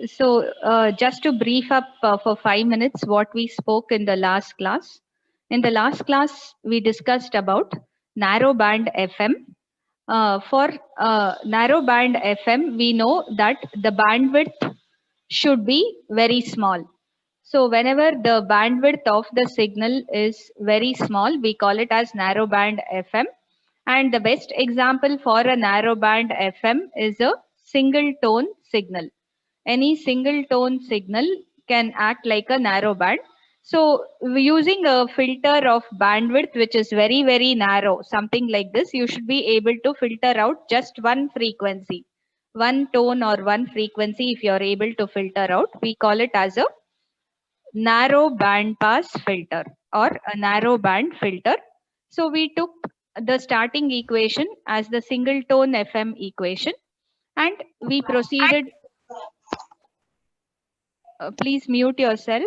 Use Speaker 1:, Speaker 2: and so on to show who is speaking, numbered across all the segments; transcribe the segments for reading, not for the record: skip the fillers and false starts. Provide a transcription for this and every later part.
Speaker 1: Just to brief up for 5 minutes what we spoke in the last class. In the last class, we discussed about narrowband FM. For narrowband FM, we know that the bandwidth should be very small. So whenever the bandwidth of the signal is very small, we call it as narrowband FM. And the best example for a narrowband FM is a single tone signal. Any single tone signal can act like a narrowband. So using a filter of bandwidth which is very, very narrow, something like this, you should be able to filter out just one frequency, one tone or one frequency. If you are able to filter out, we call it as a narrow band pass filter or a narrow band filter. So we took the starting equation as the single tone FM equation, and we proceeded. Please mute yourself.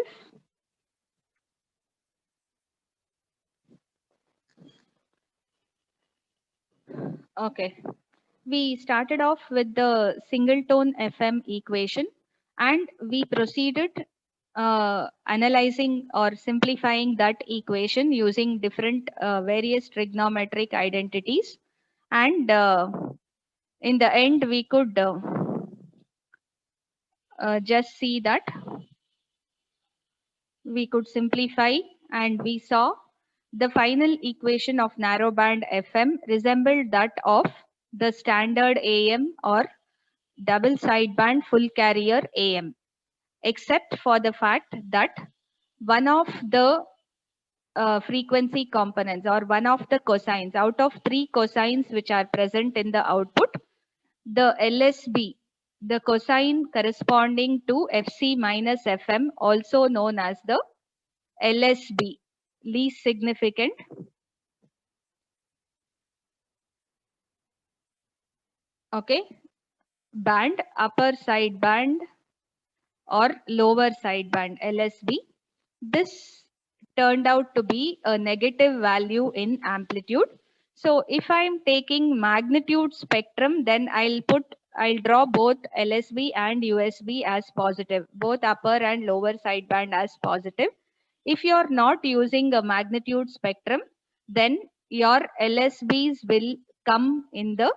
Speaker 1: Okay. We started off with the single tone FM equation, and we proceeded analyzing or simplifying that equation using different various trigonometric identities. And in the end, we could just see that we could simplify, and we saw the final equation of narrowband FM resembled that of the standard AM or double sideband full carrier AM, except for the fact that one of the frequency components or one of the cosines out of three cosines which are present in the output, the LSB, the cosine corresponding to FC minus FM, also known as the LSB, least significant band, upper sideband or lower sideband LSB. This turned out to be a negative value in amplitude. So if I'm taking magnitude spectrum, then I'll draw both LSB and USB as positive, both upper and lower sideband as positive. If you're not using a magnitude spectrum, then your LSBs will come in the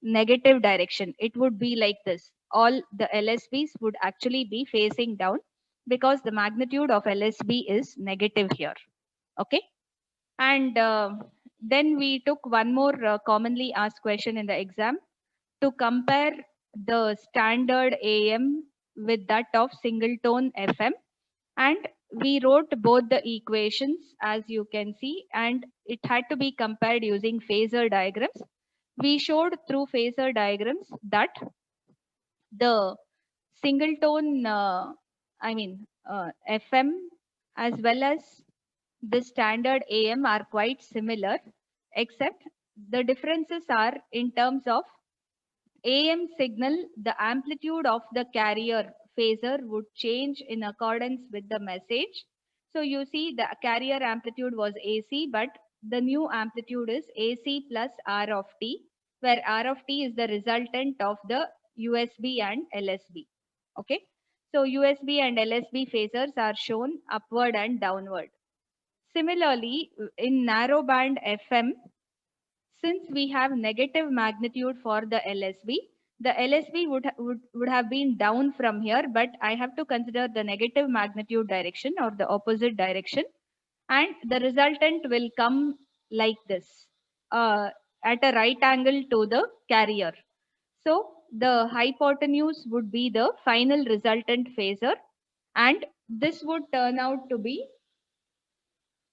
Speaker 1: negative direction. It would be like this. All the LSBs would actually be facing down because the magnitude of LSB is negative here. Okay. And then we took one more commonly asked question in the exam to compare the standard AM with that of single tone FM. And we wrote both the equations as you can see, and it had to be compared using phasor diagrams. We showed through phasor diagrams that the single tone, FM as well as the standard AM are quite similar, except the differences are in terms of AM signal, the amplitude of the carrier phasor would change in accordance with the message. So you see the carrier amplitude was AC, but the new amplitude is AC plus R of t, where R of t is the resultant of the USB and LSB. Okay. So USB and LSB phasors are shown upward and downward. Similarly, in narrowband FM, since we have negative magnitude for the LSB, the LSB would have been down from here, but I have to consider the negative magnitude direction or the opposite direction, and the resultant will come like this at a right angle to the carrier. So the hypotenuse would be the final resultant phasor, and this would turn out to be,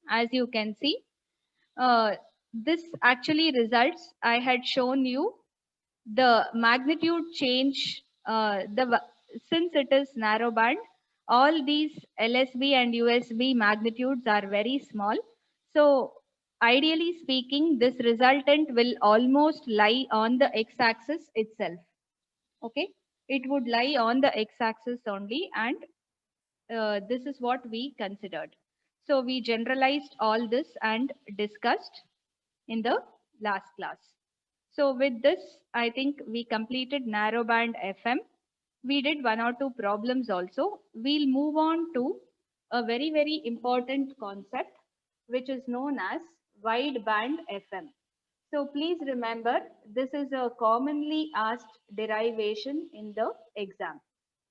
Speaker 1: as you can see, this actually results, I had shown you the magnitude change, since it is narrowband, all these LSB and USB magnitudes are very small. So ideally speaking, this resultant will almost lie on the x-axis itself. Okay, it would lie on the x-axis only, and this is what we considered. So we generalized all this and discussed in the last class. So with this, I think we completed narrowband FM. We did one or two problems also. We'll move on to a very, very important concept, which is known as wideband FM. So please remember, this is a commonly asked derivation in the exam.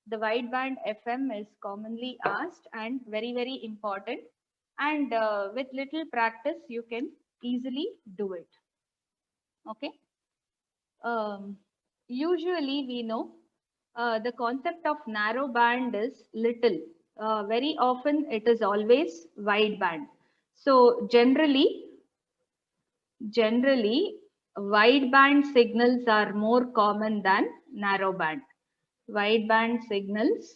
Speaker 1: The wideband FM is commonly asked and very, very important. And with little practice, you can easily do it. Okay. Usually we know the concept of narrow band is little. Very often it is always wide band. So generally wide band signals are more common than narrow band. Wide band signals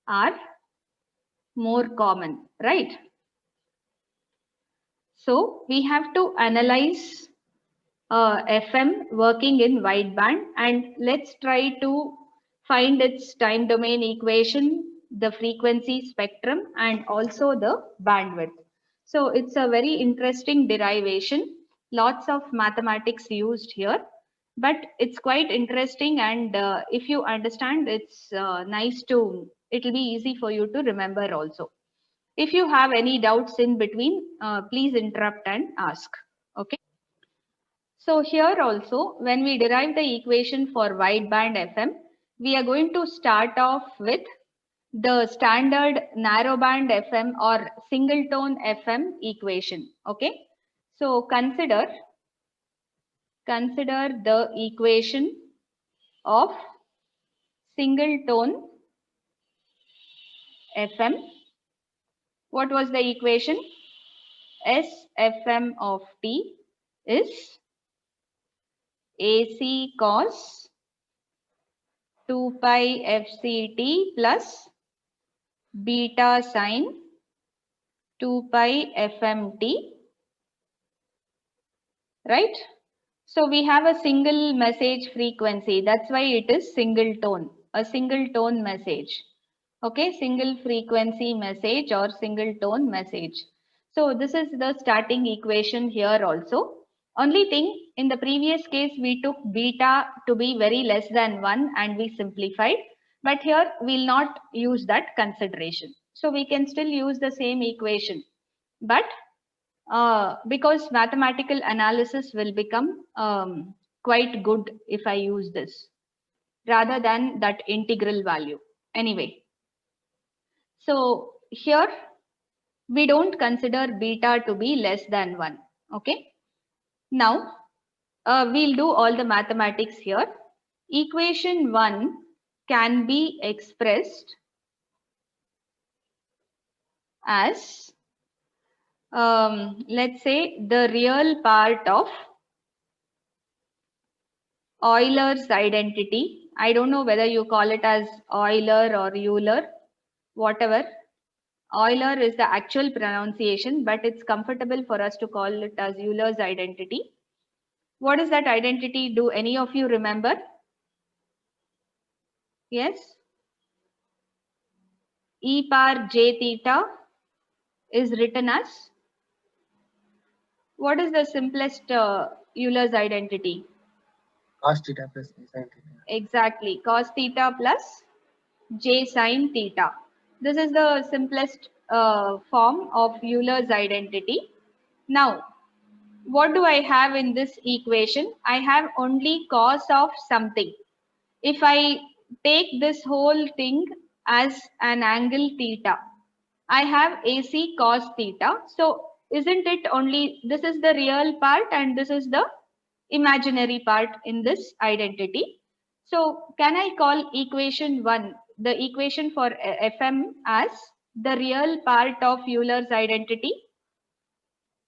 Speaker 1: are more common, right? So we have to analyze FM working in wideband, and let's try to find its time domain equation, the frequency spectrum, and also the bandwidth. So it's a very interesting derivation. Lots of mathematics used here, but it's quite interesting, and if you understand, it's nice to, it'll be easy for you to remember also. If you have any doubts in between, please interrupt and ask. Okay. So here also, when we derive the equation for wideband FM, we are going to start off with the standard narrowband FM or single tone FM equation. Okay. So consider the equation of single tone FM. What was the equation? SFM of T is AC cos 2 pi FCT plus beta sine 2 pi FMT, right? So we have a single message frequency. That's why it is single tone, a single tone message. Okay, single frequency message or single tone message. So this is the starting equation here also. Only thing, in the previous case, we took beta to be very less than 1 and we simplified. But here we'll not use that consideration. So we can still use the same equation. But because mathematical analysis will become quite good if I use this rather than that integral value. Anyway, so here we don't consider beta to be less than 1. Okay. Now we'll do all the mathematics here. Equation 1 can be expressed as let's say the real part of Euler's identity. I don't know whether you call it as Euler or Euler, whatever. Euler is the actual pronunciation, but it's comfortable for us to call it as Euler's identity. What is that identity? Do any of you remember? Yes? E power j theta is written as, what is the simplest Euler's identity?
Speaker 2: Cos theta plus j sin theta.
Speaker 1: Exactly, cos theta plus j sin theta. This is the simplest form of Euler's identity. Now, what do I have in this equation? I have only cos of something. If I take this whole thing as an angle theta, I have AC cos theta. So isn't it only, this is the real part and this is the imaginary part in this identity. So can I call equation 1, the equation for FM, as the real part of Euler's identity?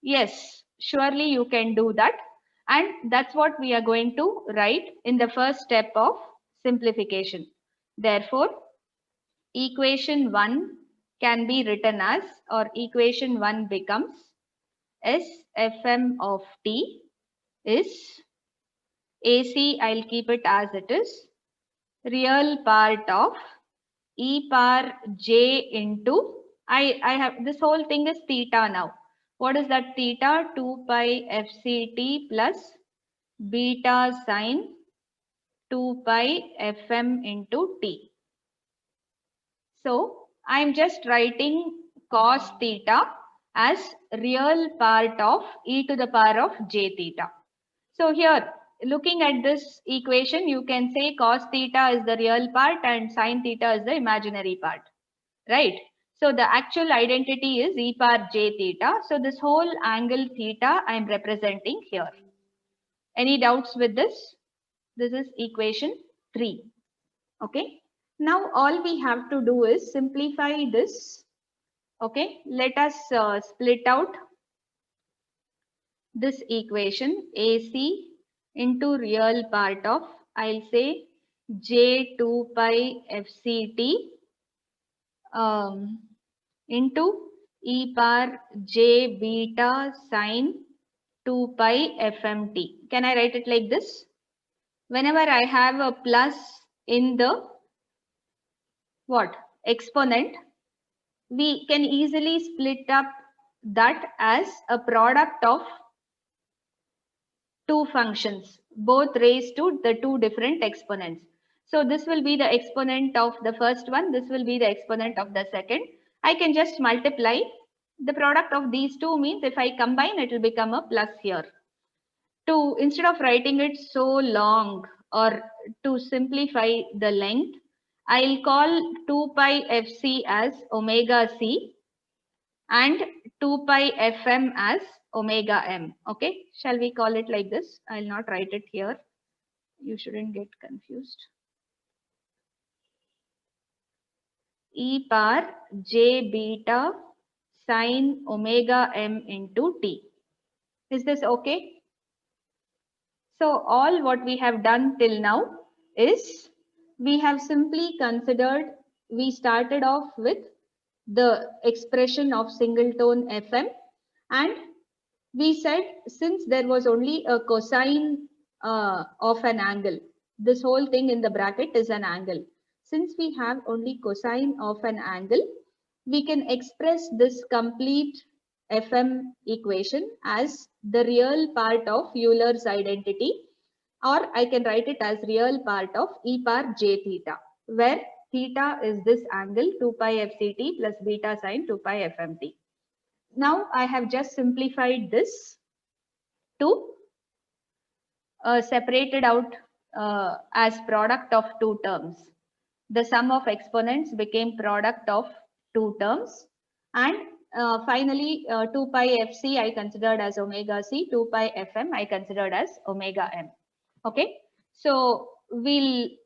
Speaker 1: Yes, surely you can do that. And that's what we are going to write in the first step of simplification. Therefore, equation 1 can be written as, or equation 1 becomes SFM of T is AC, I'll keep it as it is, real part of e power j into, I have, this whole thing is theta now. What is that theta? 2 pi FCT plus beta sine 2 pi fm into t. So I'm just writing cos theta as real part of e to the power of j theta. So here, looking at this equation, you can say cos theta is the real part and sin theta is the imaginary part, right? So the actual identity is e power j theta. So this whole angle theta I am representing here. Any doubts with this? This is equation 3. Okay. Now all we have to do is simplify this. Okay. Let us split out this equation AC into real part of, I'll say J2 pi FCT into e power j beta sine 2 pi FMT. Can I write it like this? Whenever I have a plus in the what? Exponent, we can easily split up that as a product of two functions, both raised to the two different exponents. So this will be the exponent of the first one. This will be the exponent of the second. I can just multiply. The product of these two means if I combine, it will become a plus here. To instead of writing it so long or to simplify the length, I'll call 2 pi fc as omega c and 2 pi fm as omega m. Okay, shall we call it like this? I'll not write it here. You shouldn't get confused. E power j beta sine omega m into t. Is this okay? So all what we have done till now is we have simply considered, we started off with the expression of singleton fm, and we said since there was only a cosine of an angle, this whole thing in the bracket is an angle. Since we have only cosine of an angle, we can express this complete fm equation as the real part of Euler's identity, or I can write it as real part of e power j theta, where theta is this angle 2 pi fct plus beta sine 2 pi fmt. Now I have just simplified this to separated out as product of two terms. The sum of exponents became product of two terms, and finally 2 pi fc I considered as omega c, 2 pi fm I considered as omega m. Okay, so we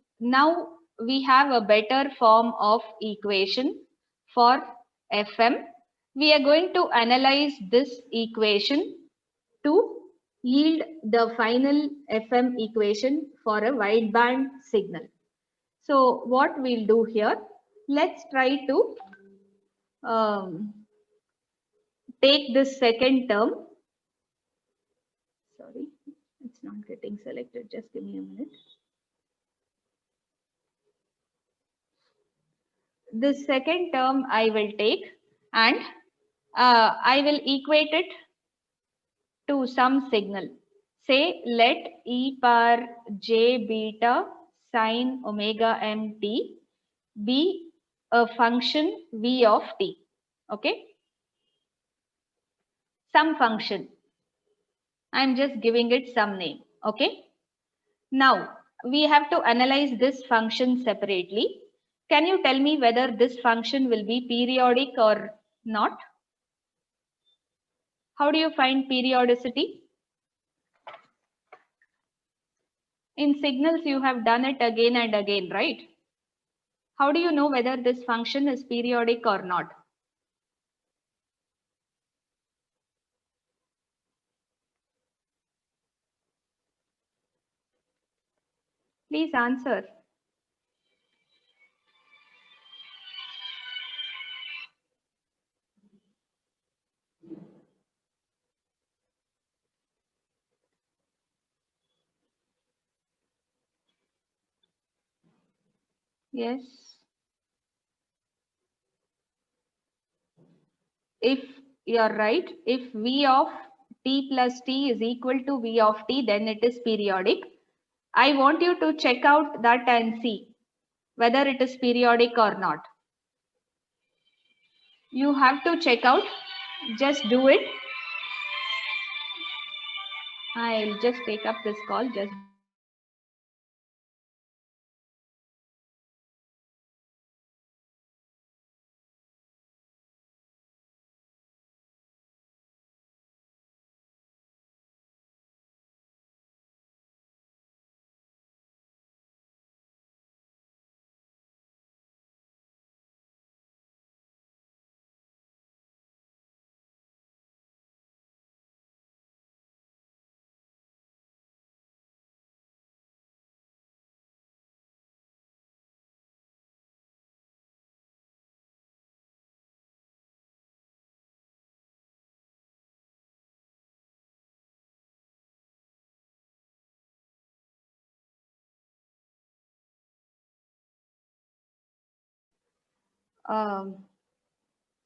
Speaker 1: have a better form of equation for fm. We are going to analyze this equation to yield the final FM equation for a wideband signal. So what we'll do here, let's try to take this second term. Sorry, it's not getting selected. Just give me a minute. This second term I will take, and I will equate it to some signal. Say let e power j beta sine omega m t be a function v of t. Okay, some function. I'm just giving it some name. Okay, now we have to analyze this function separately. Can you tell me whether this function will be periodic or not? How do you find periodicity? In signals, you have done it again and again, right? How do you know whether this function is periodic or not? Please answer. Yes. If you're right, if v of t plus t is equal to v of t, then it is periodic. I want you to check out that and see whether it is periodic or not. You have to check out, just do it. I'll just take up this call. Just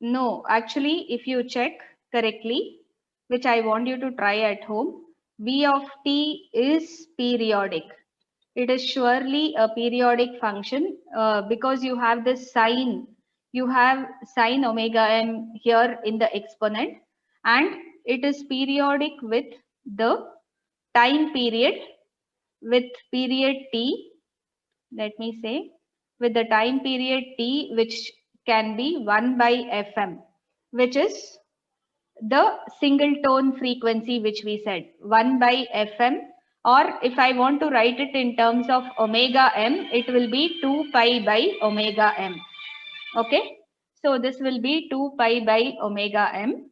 Speaker 1: no, actually, if you check correctly, which I want you to try at home, V of t is periodic. It is surely a periodic function because you have this sign, you have sine omega m here in the exponent, and it is periodic with the time period, with period t, let me say, with the time period t, which can be 1 by fm, which is the single tone frequency, which we said 1 by fm, or if I want to write it in terms of omega m, it will be 2 pi by omega m. Okay, so this will be 2 pi by omega m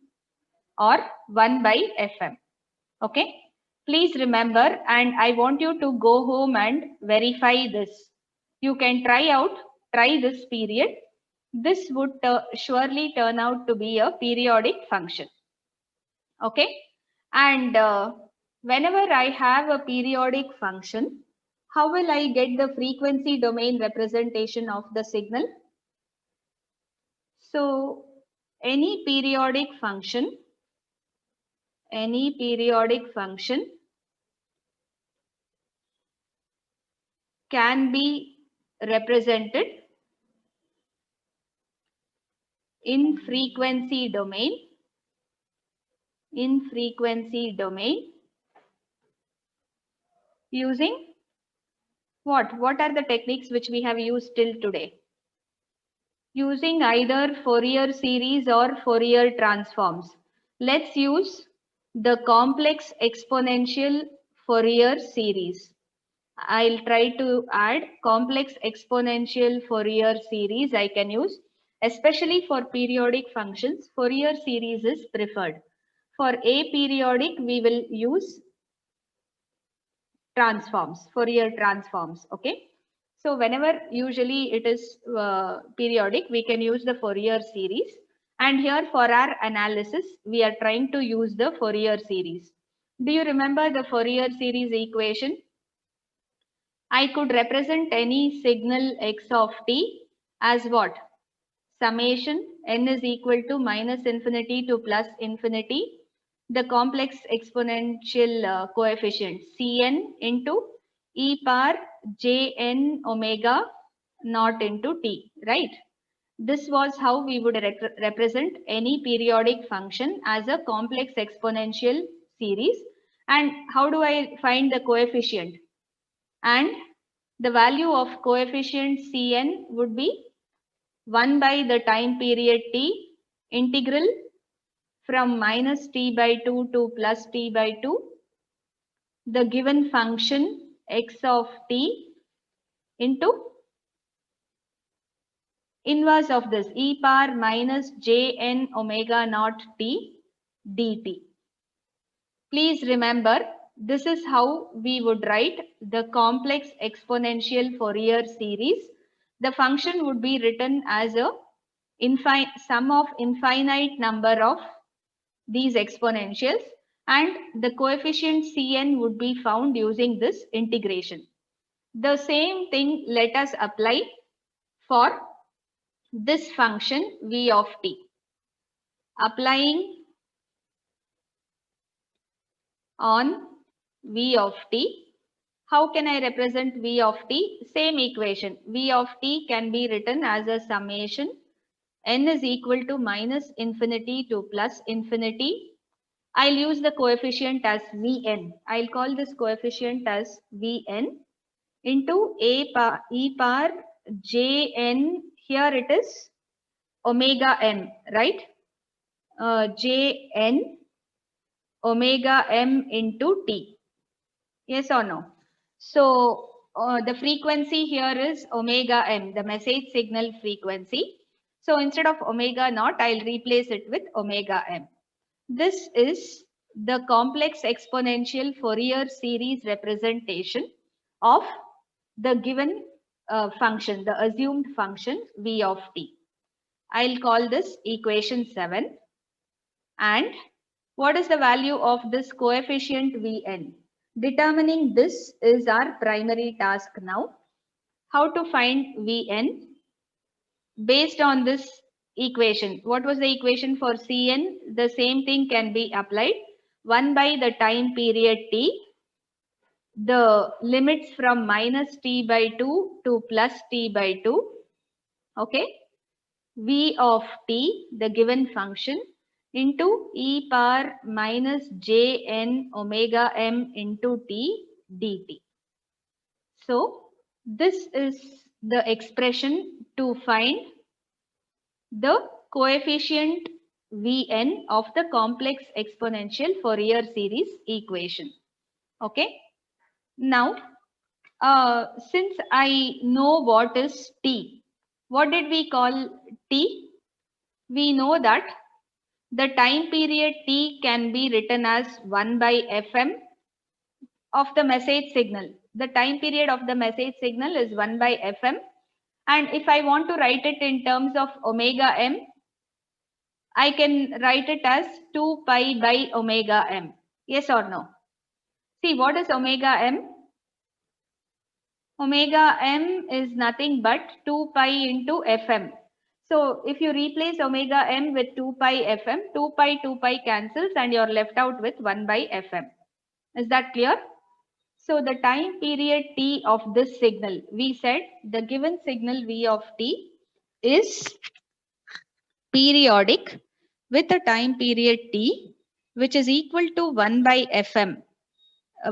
Speaker 1: or 1 by fm. Okay, please remember, and I want you to go home and verify this. You can try this period. This would surely turn out to be a periodic function. Okay, and whenever I have a periodic function, how will I get the frequency domain representation of the signal? So any periodic function can be represented in frequency domain using what are the techniques which we have used till today? Using either Fourier series or Fourier transforms. Let's use the complex exponential Fourier series. I'll try to add complex exponential Fourier series I can use, especially for periodic functions. Fourier series is preferred. For aperiodic, we will use transforms, Fourier transforms. Okay. So whenever usually it is periodic, we can use the Fourier series. And here for our analysis, we are trying to use the Fourier series. Do you remember the Fourier series equation? I could represent any signal x of t as what? Summation n is equal to minus infinity to plus infinity, the complex exponential coefficient Cn into e power jn omega naught into t, right? This was how we would represent any periodic function as a complex exponential series. And how do I find the coefficient? And the value of coefficient Cn would be 1 by the time period t integral from minus t by 2 to plus t by 2, the given function x of t into inverse of this e power minus jn omega naught t dt. Please remember, this is how we would write the complex exponential Fourier series. The function would be written as a sum of infinite number of these exponentials, and the coefficient Cn would be found using this integration. The same thing let us apply for this function v of t. Applying on v of t, How can I represent V of t? Same equation. V of t can be written as a summation. N is equal to minus infinity to plus infinity. I'll use the coefficient as Vn. I'll call this coefficient as Vn into e power jn. Here it is omega m, right? Jn omega m into t. Yes or no? So the frequency here is omega m, the message signal frequency. So instead of omega naught, I'll replace it with omega m. This is the complex exponential Fourier series representation of the given function, the assumed function v of t. I'll call this equation 7. And what is the value of this coefficient Vn? Determining this is our primary task now. How to find Vn? Based on this equation. What was the equation for Cn? The same thing can be applied. 1 by the time period t, the limits from minus t by 2 to plus t by 2. Okay. V of t, the given function, into e power minus jn omega m into t dt. So this is the expression to find the coefficient Vn of the complex exponential Fourier series equation. Okay. Now, since I know what is t, what did we call t? We know that the time period t can be written as 1 by fm of the message signal. The time period of the message signal is 1 by fm. And if I want to write it in terms of omega m, I can write it as 2 pi by omega m. Yes or no? See, what is omega m? Omega m is nothing but 2 pi into fm. So if you replace omega m with 2 pi fm, 2 pi cancels and you're left out with 1 by fm. Is that clear? So the time period t of this signal, we said the given signal v of t is periodic with a time period t which is equal to 1 by fm,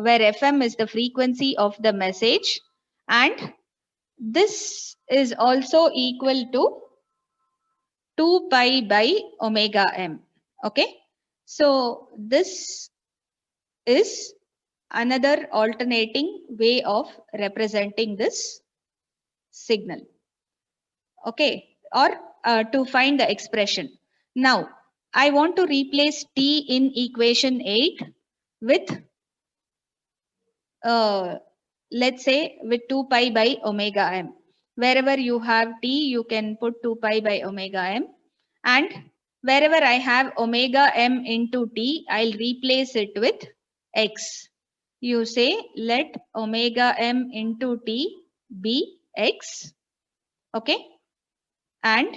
Speaker 1: where fm is the frequency of the message, and this is also equal to 2 pi by omega m. Okay. So this is another alternating way of representing this signal. Okay. Or to find the expression. Now, I want to replace t in equation 8 with, let's say, with 2 pi by omega m. Wherever you have t, you can put 2 pi by omega m. And wherever I have omega m into t, I'll replace it with x. You say, let omega m into t be x. Okay. And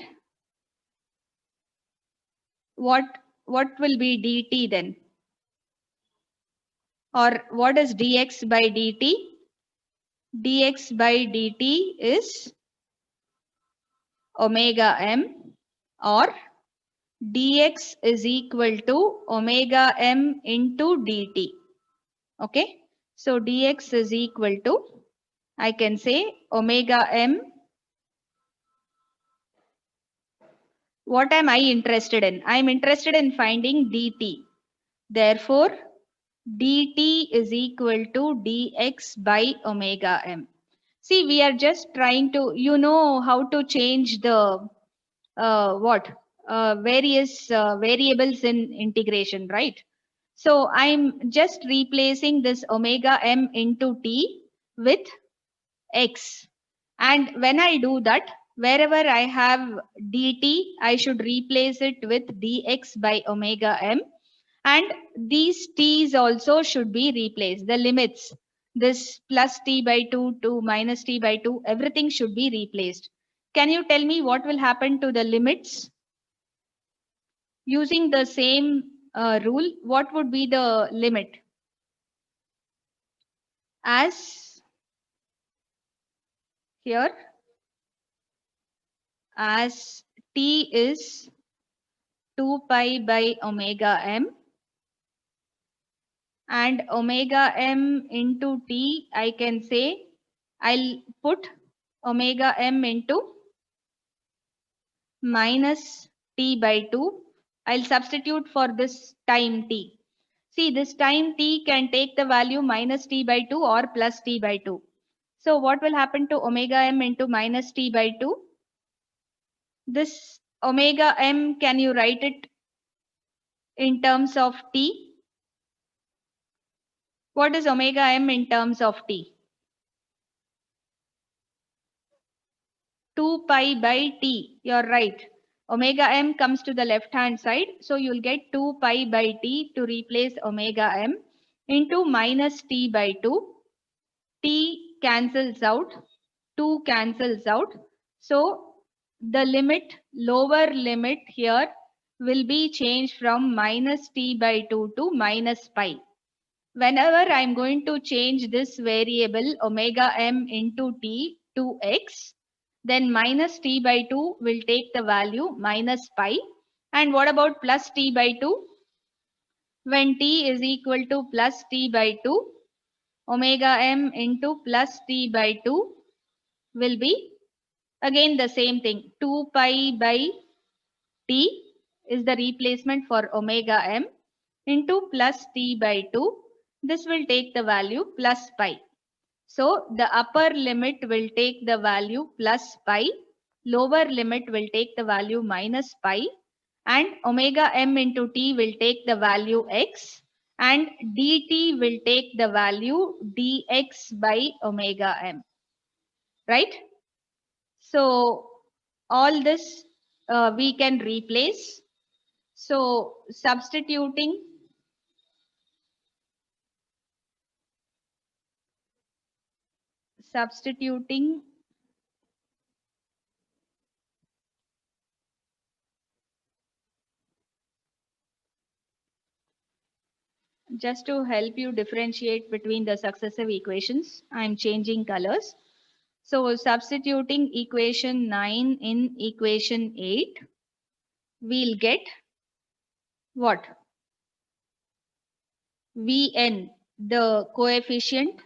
Speaker 1: what will be dt then? Or what is dx by dt? Dx by dt is omega m, or dx is equal to omega m into dt. Okay. So dx is equal to, I can say, omega m. What am I interested in? I am interested in finding dt. Therefore, dt is equal to dx by omega m. See, we are just trying to, how to change the various variables in integration, right? So I'm just replacing this omega m into t with x. And when I do that, wherever I have dt, I should replace it with dx by omega m. And these t's also should be replaced. The limits, this plus t by 2 to minus t by 2, everything should be replaced. Can you tell me what will happen to the limits? Using the same rule, what would be the limit? As here as t is 2 pi by omega m, and omega m into t, I can say I'll put omega m into minus t by 2. I'll substitute for this time t. See, this time t can take the value minus t by 2 or plus t by 2. So what will happen to omega m into minus t by 2? This omega m, can you write it in terms of t? What is omega m in terms of t? 2 pi by t. You're right. Omega m comes to the left hand side. So you'll get 2 pi by t to replace omega m into minus t by 2. T cancels out. 2 cancels out. So the limit, lower limit here will be changed from minus t by 2 to minus pi. Whenever I'm going to change this variable omega m into t to x, then minus t by 2 will take the value minus pi. And what about plus t by 2? When t is equal to plus t by 2, omega m into plus t by 2 will be again the same thing. 2 pi by t is the replacement for omega m into plus t by 2. This will take the value plus pi. So the upper limit will take the value plus pi, lower limit will take the value minus pi, and omega m into t will take the value x, and dt will take the value dx by omega m. Right? So all this we can replace. So substituting just to help you differentiate between the successive equations, I'm changing colors. So substituting equation 9 in equation 8, we'll get what? Vn, the coefficient,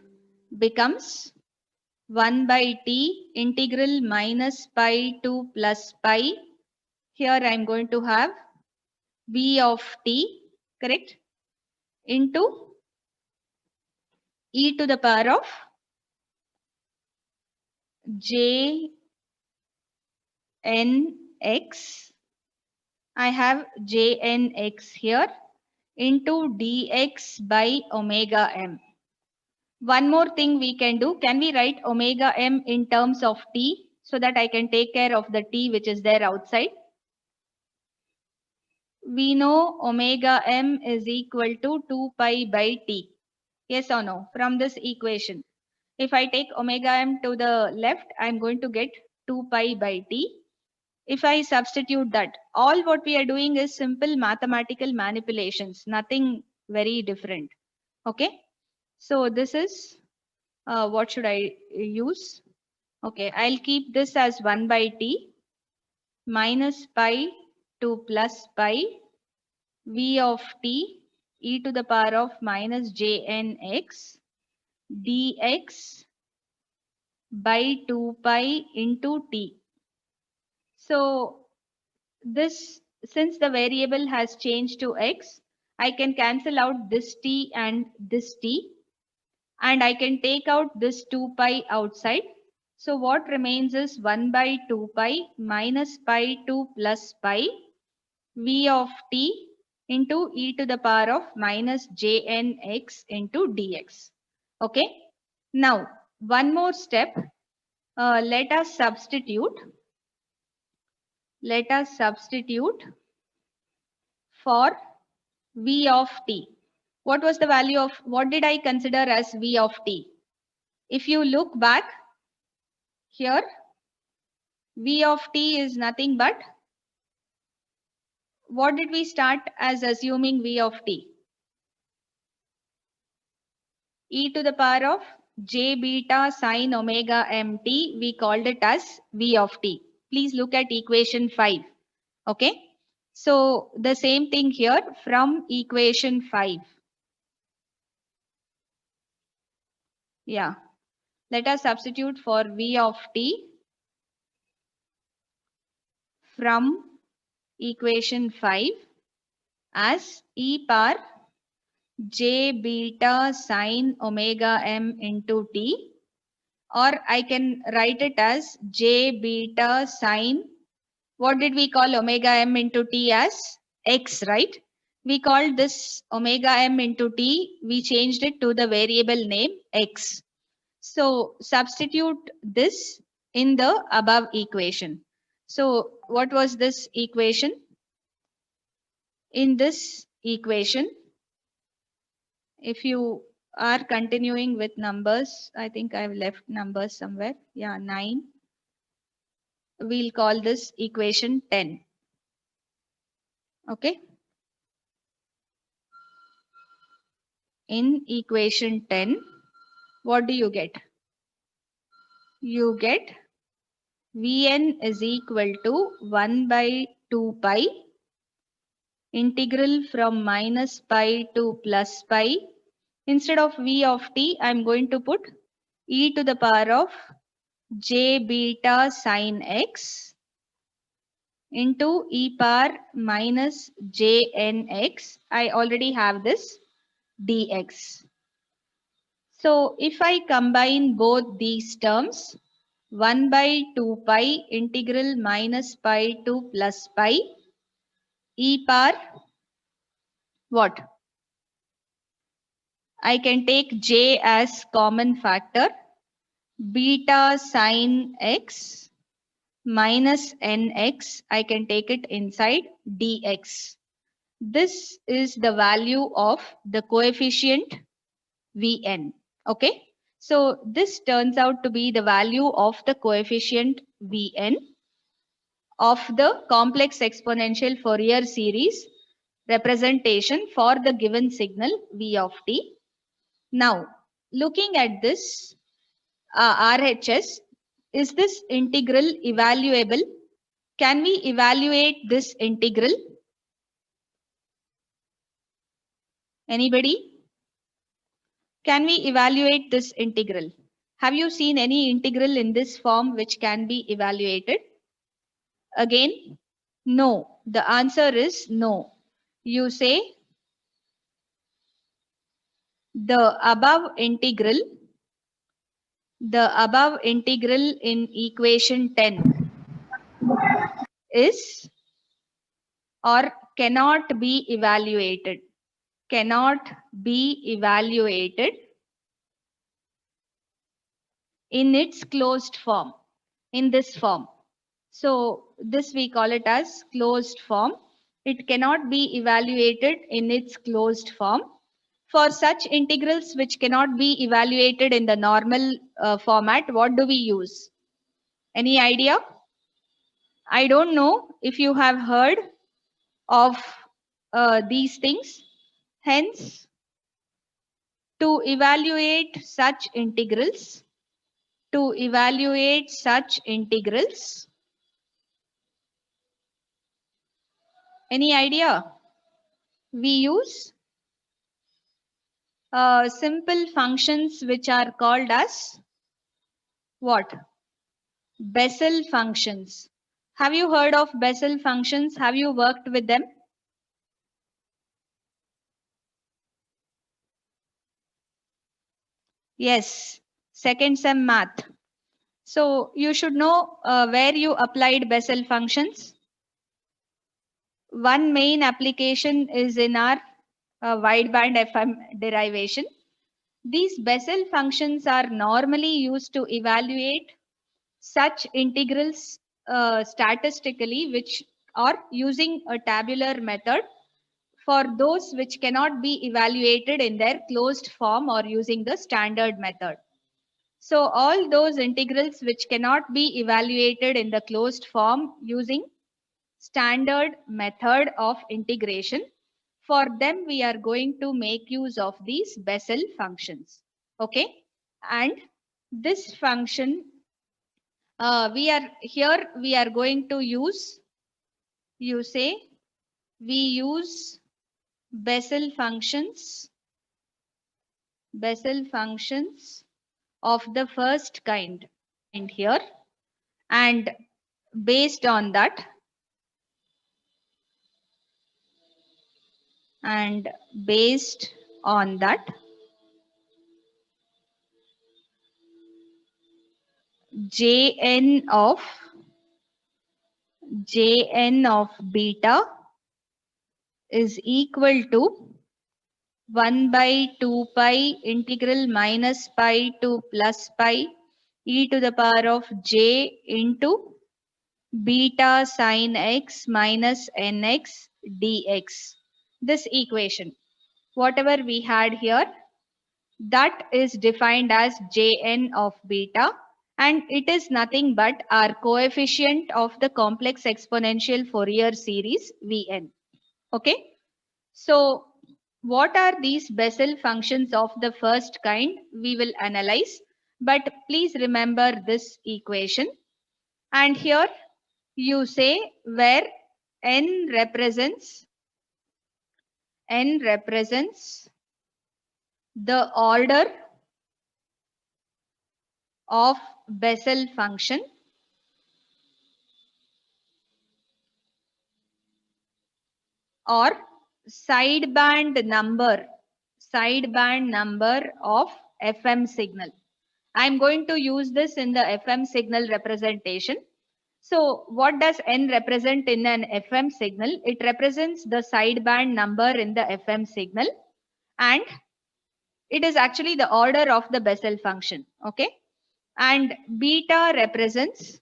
Speaker 1: becomes 1 by t integral minus pi to plus pi. Here I'm going to have v of t, correct, into e to the power of j n x. I have j n x here into dx by omega m. One more thing we can do, can we write omega m in terms of t so that I can take care of the t which is there outside? We know omega m is equal to 2 pi by t. Yes or no? From this equation. If I take omega m to the left, I'm going to get 2 pi by t. If I substitute that, all what we are doing is simple mathematical manipulations, nothing very different. Okay. So this is, what should I use? Okay, I'll keep this as 1 by t minus pi to plus pi v of t e to the power of minus jn x dx by 2 pi into t. So this, since the variable has changed to x, I can cancel out this t and this t, and I can take out this 2 pi outside. So what remains is 1 by 2 pi minus pi to plus pi v of t into e to the power of minus jn x into dx. Okay. Now, one more step. Let us substitute for v of t. What was the value of, what did I consider as v of t? If you look back here, v of t is nothing but, what did we start as assuming v of t? E to the power of j beta sine omega mt, we called it as v of t. Please look at equation 5. Okay. So the same thing here from equation 5. Yeah. Let us substitute for v of t from equation 5 as e power j beta sine omega m into t, or I can write it as j beta sine, what did we call omega m into t as? X, right? We called this omega m into t, we changed it to the variable name x. So substitute this in the above equation. So what was this equation? In this equation, if you are continuing with numbers, I think I've left numbers somewhere. Yeah, 9. We'll call this equation 10. Okay. In equation 10, what do you get? You get Vn is equal to 1 by 2 pi integral from minus pi to plus pi. Instead of v of t, I'm going to put e to the power of j beta sine x into e power minus jn x. I already have this dx. So if I combine both these terms, 1 by 2 pi integral minus pi to plus pi e power what? I can take j as common factor, beta sine x minus nx, I can take it inside dx. This is the value of the coefficient Vn. Okay. So this turns out to be the value of the coefficient Vn of the complex exponential Fourier series representation for the given signal v of t. Now, looking at this RHS, is this integral evaluable? Can we evaluate this integral? Anybody? Can we evaluate this integral? Have you seen any integral in this form which can be evaluated? Again, no. The answer is no. You say the above integral in equation 10 is or cannot be evaluated. Cannot be evaluated in its closed form, in this form. So this we call it as closed form. It cannot be evaluated in its closed form. For such integrals which cannot be evaluated in the normal format, what do we use? Any idea? I don't know if you have heard of these things. Hence, to evaluate such integrals, any idea? We use simple functions which are called as what? Bessel functions. Have you heard of Bessel functions? Have you worked with them? Yes, second sem math. So you should know where you applied Bessel functions. One main application is in our wideband FM derivation. These Bessel functions are normally used to evaluate such integrals statistically, which are using a tabular method for those which cannot be evaluated in their closed form or using the standard method. So all those integrals which cannot be evaluated in the closed form using standard method of integration, for them we are going to make use of these Bessel functions. Okay. And this function, we are going to use, you say, we use Bessel functions of the first kind here, and based on that, Jn of beta is equal to 1 by 2 pi integral minus pi to plus pi e to the power of j into beta sine x minus nx dx. This equation, whatever we had here, that is defined as Jn of beta, and it is nothing but our coefficient of the complex exponential Fourier series Vn. Okay. So what are these Bessel functions of the first kind? We will analyze, but please remember this equation. And here you say where n represents the order of Bessel function or sideband number of FM signal. I'm going to use this in the FM signal representation. So what does n represent in an FM signal? It represents the sideband number in the FM signal, and it is actually the order of the Bessel function. Okay. And beta represents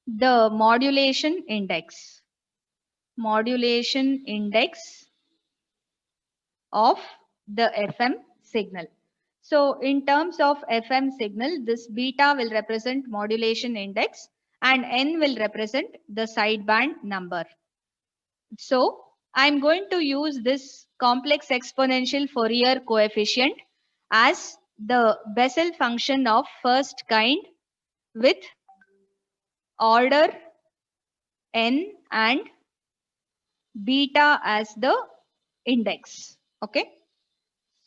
Speaker 1: the modulation index of the FM signal. So in terms of FM signal, this beta will represent modulation index and n will represent the sideband number. So I'm going to use this complex exponential Fourier coefficient as the Bessel function of first kind with order n and beta as the index. Okay.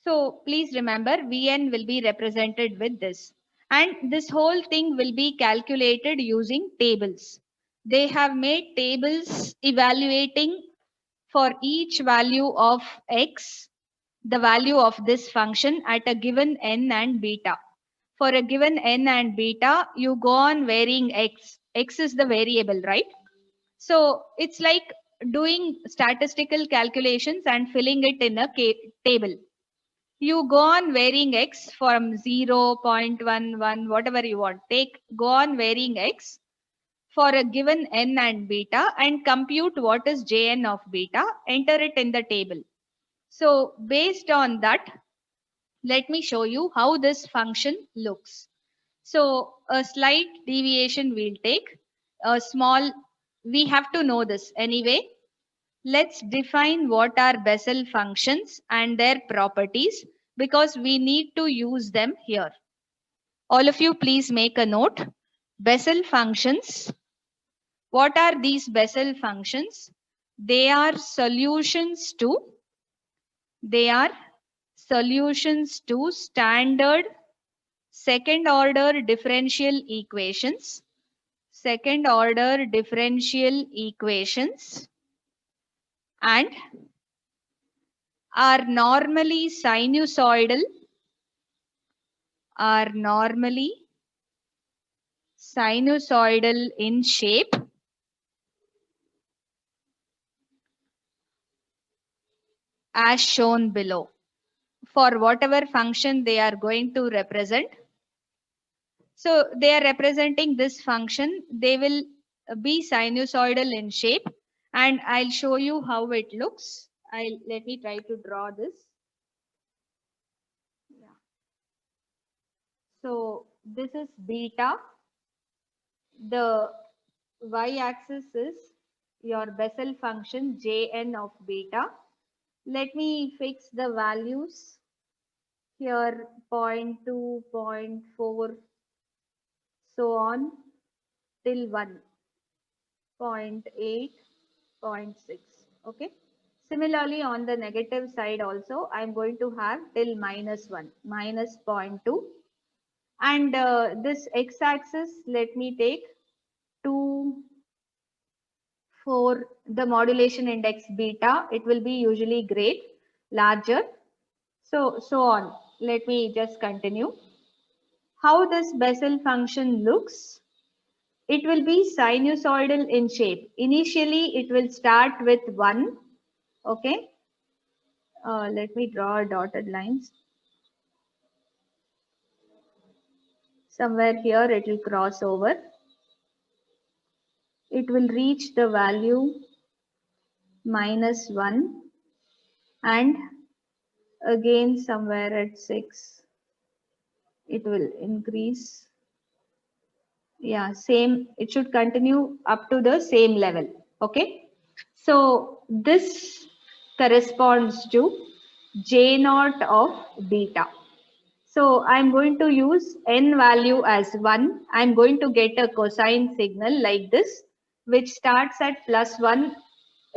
Speaker 1: So please remember Vn will be represented with this, and this whole thing will be calculated using tables. They have made tables evaluating for each value of x, the value of this function at a given n and beta. For a given n and beta, you go on varying x. X is the variable, right? So it's like doing statistical calculations and filling it in a table. You go on varying x from 0, 0.11, whatever you want. Go on varying x for a given n and beta and compute what is Jn of beta, enter it in the table. So based on that, let me show you how this function looks. So a slight deviation we'll take, a small, we have to know this anyway. Let's define what are Bessel functions and their properties, because we need to use them here. All of you please make a note. Bessel functions. What are these Bessel functions? They are solutions to standard second order differential equations. And are normally sinusoidal in shape as shown below. For whatever function they are going to represent. So they are representing this function. They will be sinusoidal in shape, and I'll show you how it looks. Let me try to draw this. Yeah. So this is beta. The y-axis is your Bessel function Jn of beta. Let me fix the values here 0.2, 0.4, so on till 1, 0.8, 0.6. Okay. Similarly, on the negative side also, I'm going to have till -1, minus 0.2. And this x-axis, let me take 2, 4, the modulation index beta. It will be usually great, larger. So on. Let me just continue. How this Bessel function looks? It will be sinusoidal in shape. Initially, it will start with 1. Okay. Let me draw dotted lines. Somewhere here it will cross over. It will reach the value -1 and again somewhere at 6 it will increase. Yeah, same. It should continue up to the same level. Okay. So this corresponds to J naught of beta. So I'm going to use n value as 1. I'm going to get a cosine signal like this, which starts at +1,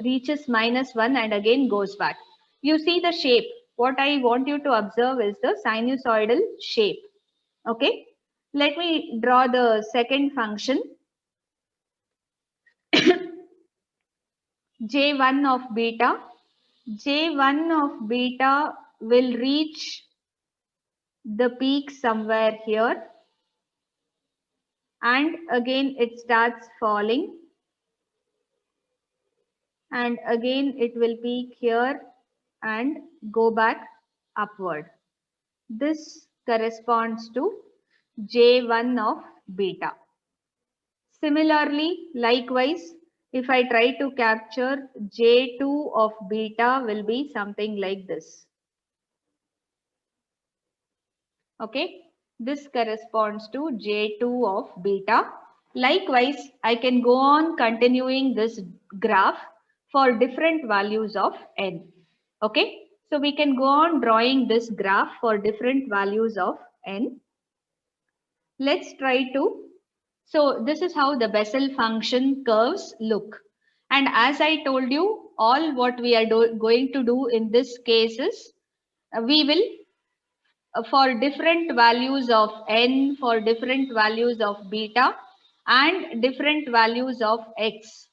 Speaker 1: reaches -1 and again goes back. You see the shape. What I want you to observe is the sinusoidal shape. Okay. Let me draw the second function. J1 of beta. J1 of beta will reach the peak somewhere here and again it starts falling and again it will peak here and go back upward. This corresponds to J1 of beta. Similarly, likewise, if I try to capture J2 of beta will be something like this. Okay, this corresponds to J2 of beta. Likewise, I can go on continuing this graph for different values of n. Okay, so we can go on drawing this graph for different values of n. Let's try to. So this is how the Bessel function curves look. And as I told you, all what we are going to do in this case is we will for different values of n, for different values of beta and different values of x.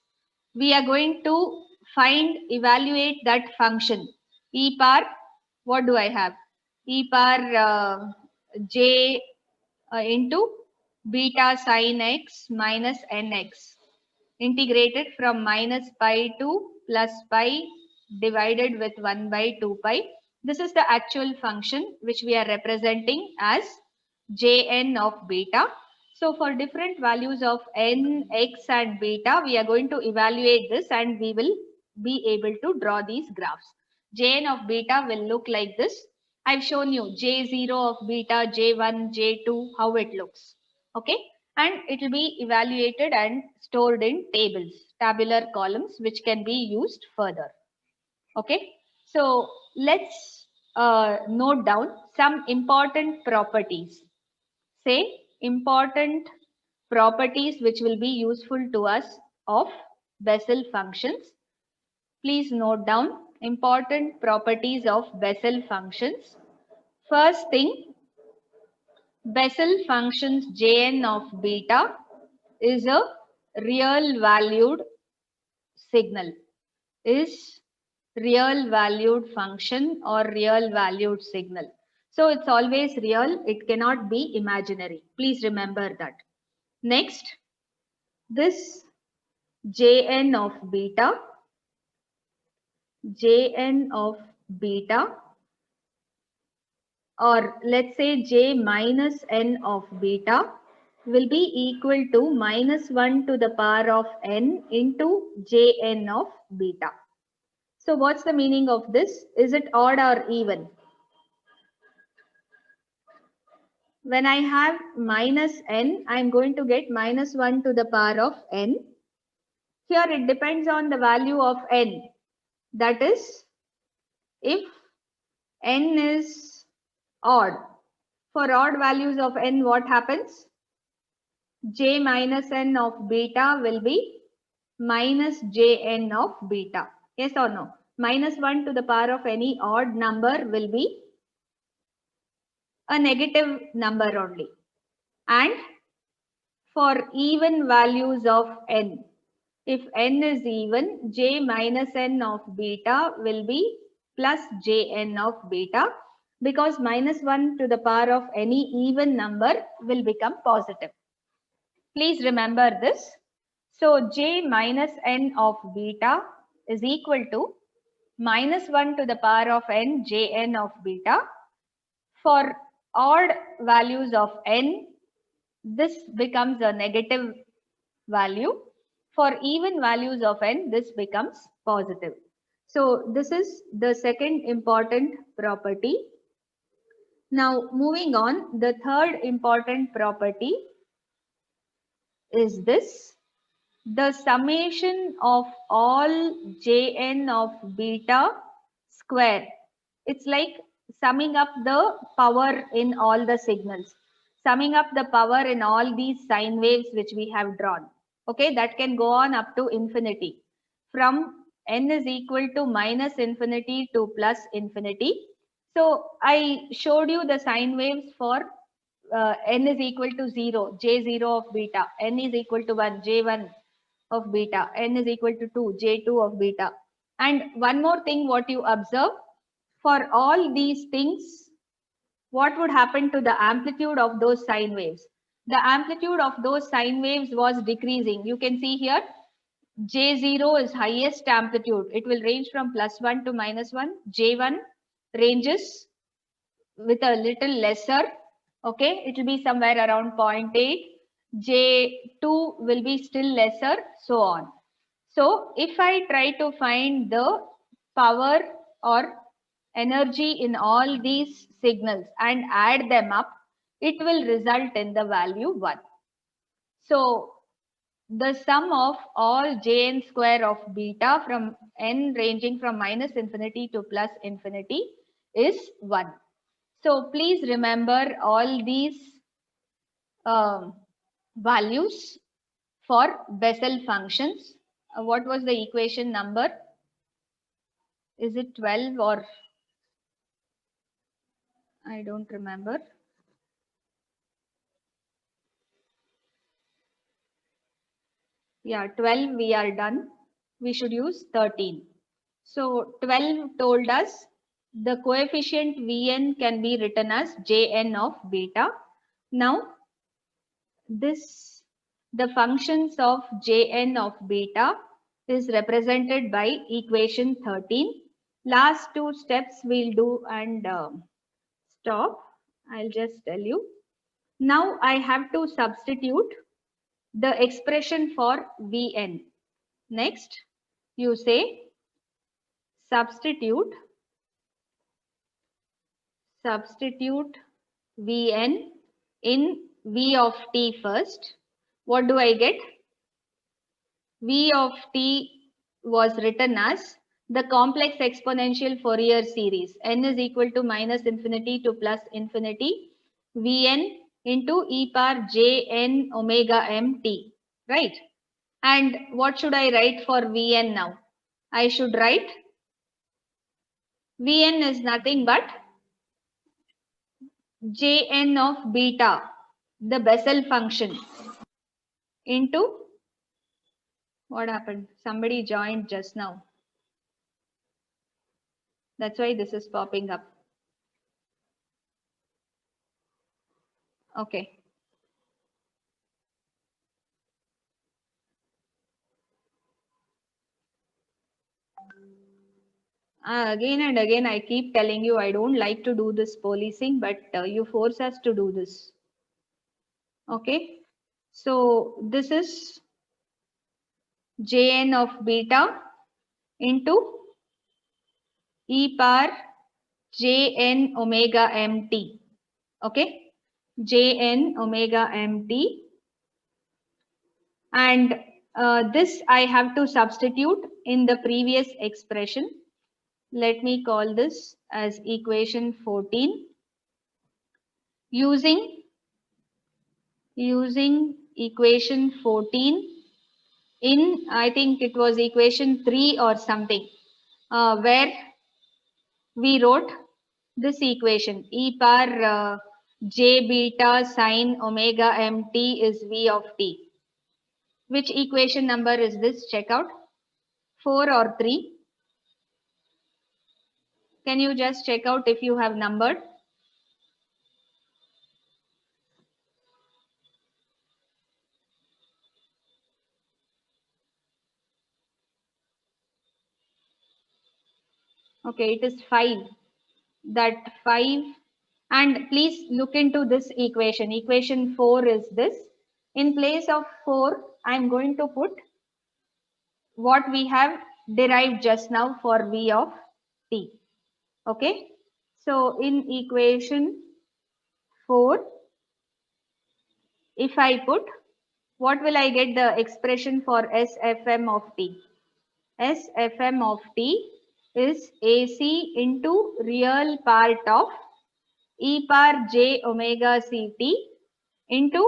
Speaker 1: We are going to evaluate that function. E power, what do I have? E power j into beta sine x minus nx integrated from minus pi to plus pi divided with 1 by 2 pi. This is the actual function which we are representing as Jn of beta. So for different values of n, x and beta, we are going to evaluate this and we will be able to draw these graphs. Jn of beta will look like this. I've shown you J0 of beta, J1, J2, how it looks. Okay. And it will be evaluated and stored in tables, tabular columns, which can be used further. Okay. So let's note down some important properties. Say important properties which will be useful to us of Bessel functions. Please note down important properties of Bessel functions. First thing, Bessel functions Jn of beta is a real valued signal, is real valued function or real valued signal. So it's always real, it cannot be imaginary. Please remember that. Next, this Jn of beta or let's say J minus n of beta will be equal to -1 to the power of n into Jn of beta. So what's the meaning of this? Is it odd or even? When I have minus n, I'm going to get -1 to the power of n. Here it depends on the value of n. That is, if n is odd. For odd values of n, what happens? J minus n of beta will be minus Jn of beta. Yes or no? Minus 1 to the power of any odd number will be a negative number only. And for even values of n, if n is even, J minus n of beta will be plus Jn of beta, because minus 1 to the power of any even number will become positive. Please remember this. So J minus n of beta is equal to minus 1 to the power of n Jn of beta. For odd values of n, this becomes a negative value. For even values of n, this becomes positive. So this is the second important property. Now moving on, the third important property is this. The summation of all Jn of beta square. It's like summing up the power in all the signals, summing up the power in all these sine waves which we have drawn. Okay, that can go on up to infinity. From n is equal to minus infinity to plus infinity. So I showed you the sine waves for n is equal to 0, J0 of beta, n is equal to 1, J1 of beta, n is equal to 2, J2 of beta. And one more thing what you observe, for all these things, what would happen to the amplitude of those sine waves? The amplitude of those sine waves was decreasing. You can see here, J0 is highest amplitude. It will range from plus 1 to minus 1. J1 ranges with a little lesser. Okay, it will be somewhere around 0.8. J2 will be still lesser, so on. So if I try to find the power or energy in all these signals and add them up, it will result in the value 1. So the sum of all Jn square of beta from n ranging from minus infinity to plus infinity is 1. So please remember all these values for Bessel functions. What was the equation number? Is it 12 or I don't remember. Yeah, 12 we are done. We should use 13. So 12 told us the coefficient Vn can be written as Jn of beta. Now the functions of Jn of beta is represented by equation 13. Last two steps we'll do and stop. I'll just tell you. Now I have to substitute the expression for Vn. Next, you say substitute Vn in V of t first. What do I get? V of t was written as the complex exponential Fourier series. N is equal to minus infinity to plus infinity. Vn into e power jn omega mt, right? And what should I write for Vn now? I should write Vn is nothing but Jn of beta, the Bessel function, into what happened? Somebody joined just now. That's why this is popping up. Okay. Again and again, I keep telling you, I don't like to do this policing, but you force us to do this. Okay. So this is Jn of beta into e power Jn omega mt. Okay. Jn omega mt. And this I have to substitute in the previous expression. Let me call this as equation 14. using equation 14 in, I think it was equation 3 or something, where we wrote this equation e power j beta sine omega mt is v of t. Which equation number is this? Check out. 4 or 3? Can you just check out if you have numbered? Okay, it is 5. That 5, and please look into this equation. Equation 4 is this. In place of 4, I am going to put what we have derived just now for v of t. Okay, so in equation 4, if I put, what will I get the expression for SFM of t? SFM of t is AC into real part of e power j omega ct into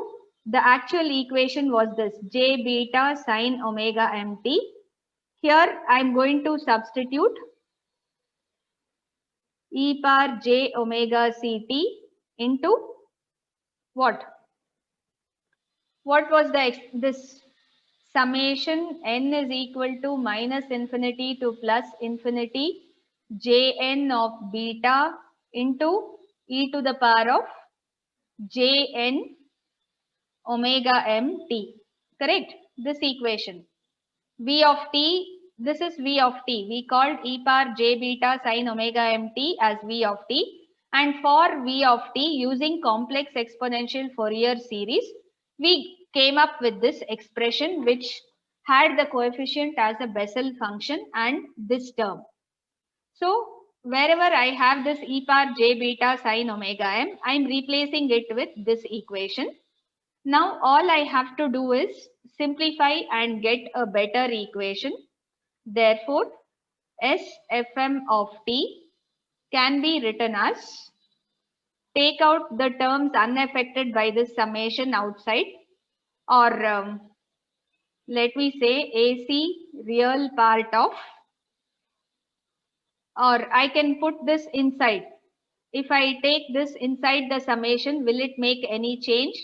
Speaker 1: the actual equation was this j beta sine omega mt. Here I am going to substitute e power j omega ct into what? What was this summation n is equal to minus infinity to plus infinity jn of beta into e to the power of jn omega mt. Correct? This equation. V of t, this is V of t. We called e power j beta sine omega mt as V of t. And for V of t, using complex exponential Fourier series, we came up with this expression which had the coefficient as a Bessel function and this term. So wherever I have this e power j beta sine omega m, I am replacing it with this equation. Now all I have to do is simplify and get a better equation. Therefore, SFM of t can be written as, take out the terms unaffected by this summation outside, or let me say AC real part of, or I can put this inside. If I take this inside the summation, will it make any change?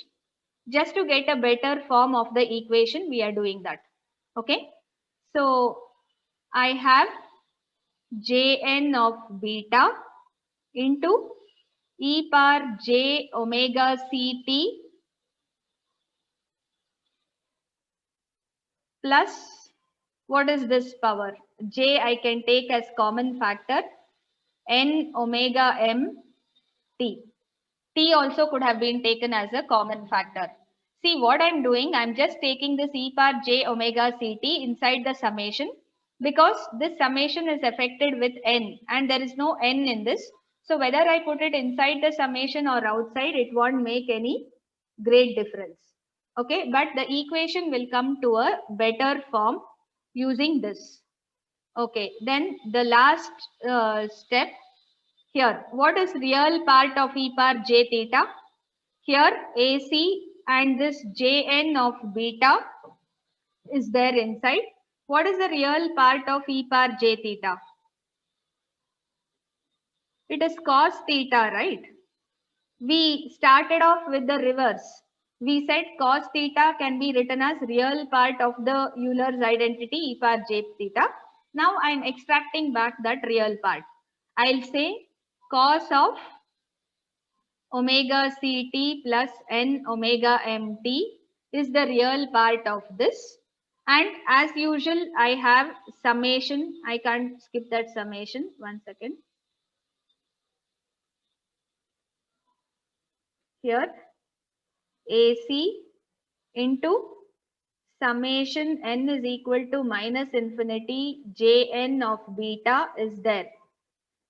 Speaker 1: Just to get a better form of the equation, we are doing that. Okay. So I have Jn of beta into e power j omega ct plus, what is this power? J I can take as common factor, n omega m t. T also could have been taken as a common factor. See what I'm doing, I'm just taking this e power j omega ct inside the summation, because this summation is affected with n and there is no n in this. So whether I put it inside the summation or outside, it won't make any great difference. Okay, but the equation will come to a better form using this. Okay, then the last step here. What is real part of e power j theta? Here AC and this Jn of beta is there inside. What is the real part of e power j theta? It is cos theta, right? We started off with the reverse. We said cos theta can be written as real part of the Euler's identity e power j theta. Now I am extracting back that real part. I'll say cos of omega ct plus n omega mt is the real part of this. And as usual, I have summation. I can't skip that summation. 1 second. Here, AC into summation n is equal to minus infinity jn of beta is there.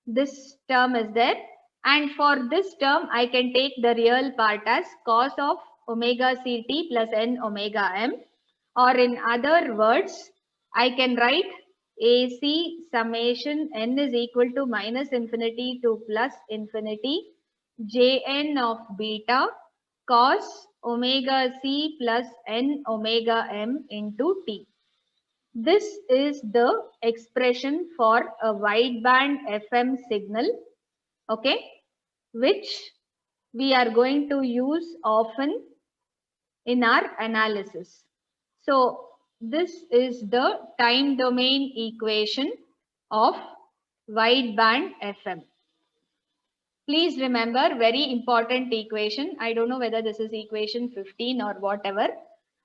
Speaker 1: This term is there. And for this term, I can take the real part as cos of omega ct plus n omega m. Or in other words, I can write AC summation n is equal to minus infinity to plus infinity Jn of beta cos omega c plus n omega m into t. This is the expression for a wideband FM signal, okay, which we are going to use often in our analysis. So this is the time domain equation of wideband FM. Please remember, very important equation. I don't know whether this is equation 15 or whatever.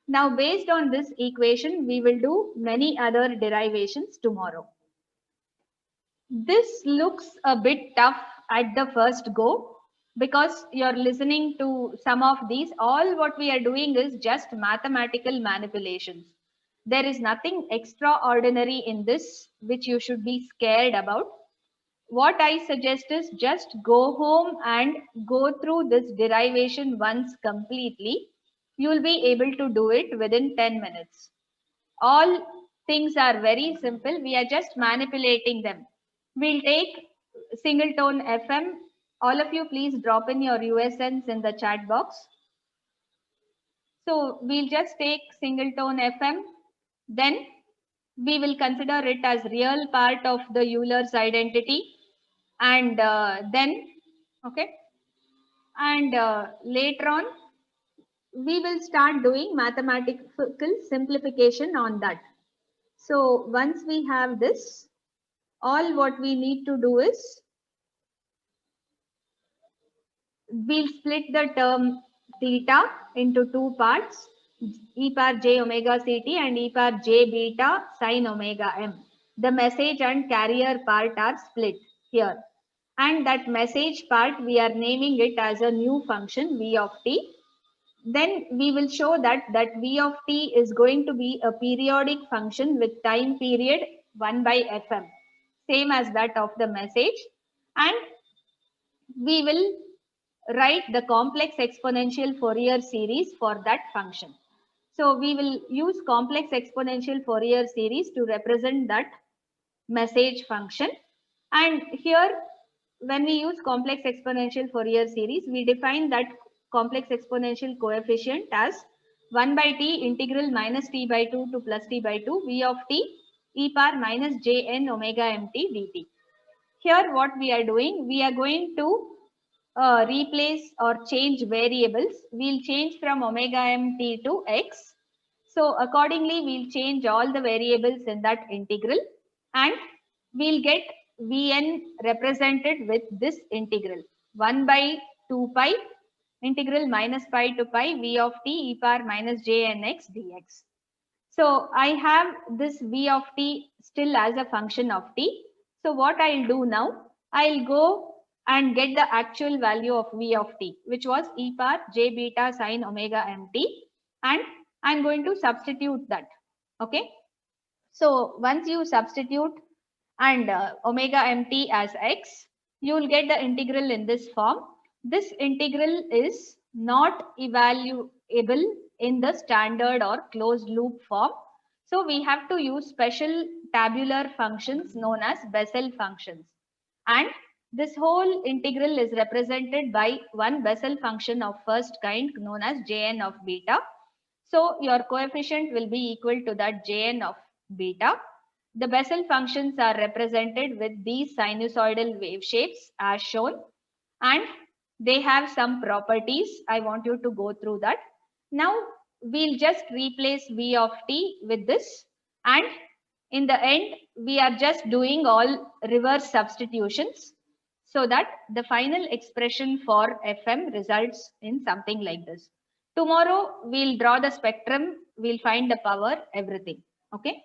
Speaker 1: Now, based on this equation, we will do many other derivations tomorrow. This looks a bit tough at the first go because you're listening to some of these. All what we are doing is just mathematical manipulations. There is nothing extraordinary in this which you should be scared about. What I suggest is just go home and go through this derivation once completely. You will be able to do it within 10 minutes. All things are very simple. We are just manipulating them. We'll take single tone FM. All of you please drop in your USNs in the chat box. So we'll just take single tone FM. Then we will consider it as real part of the Euler's identity. And then, okay. And later on, we will start doing mathematical simplification on that. So once we have this, all what we need to do is we'll split the term theta into two parts, e power j omega ct and e power j beta sin omega m. The message and carrier part are split here. And that message part, we are naming it as a new function v of t. Then we will show that v of t is going to be a periodic function with time period 1 by fm, same as that of the message. And we will write the complex exponential Fourier series for that function. So we will use complex exponential Fourier series to represent that message function. And here, when we use complex exponential Fourier series, we define that complex exponential coefficient as 1 by t integral minus t by 2 to plus t by 2 v of t e power minus jn omega mt dt. Here what we are doing, we are going to replace or change variables. We'll change from omega mt to x. So accordingly, we'll change all the variables in that integral and we'll get Vn represented with this integral 1 by 2 pi integral minus pi to pi v of t e power minus jnx dx. So I have this v of t still as a function of t. So what I'll do now, I'll go and get the actual value of v of t, which was e power j beta sin omega mt, and I'm going to substitute that. Okay. So once you substitute and omega mt as x, you will get the integral in this form. This integral is not evaluable in the standard or closed loop form. So we have to use special tabular functions known as Bessel functions. And this whole integral is represented by one Bessel function of first kind known as Jn of beta. So your coefficient will be equal to that Jn of beta. The Bessel functions are represented with these sinusoidal wave shapes as shown, and they have some properties. I want you to go through that. Now we'll just replace v of t with this, and in the end we are just doing all reverse substitutions so that the final expression for FM results in something like this. Tomorrow we'll draw the spectrum, we'll find the power, everything. Okay.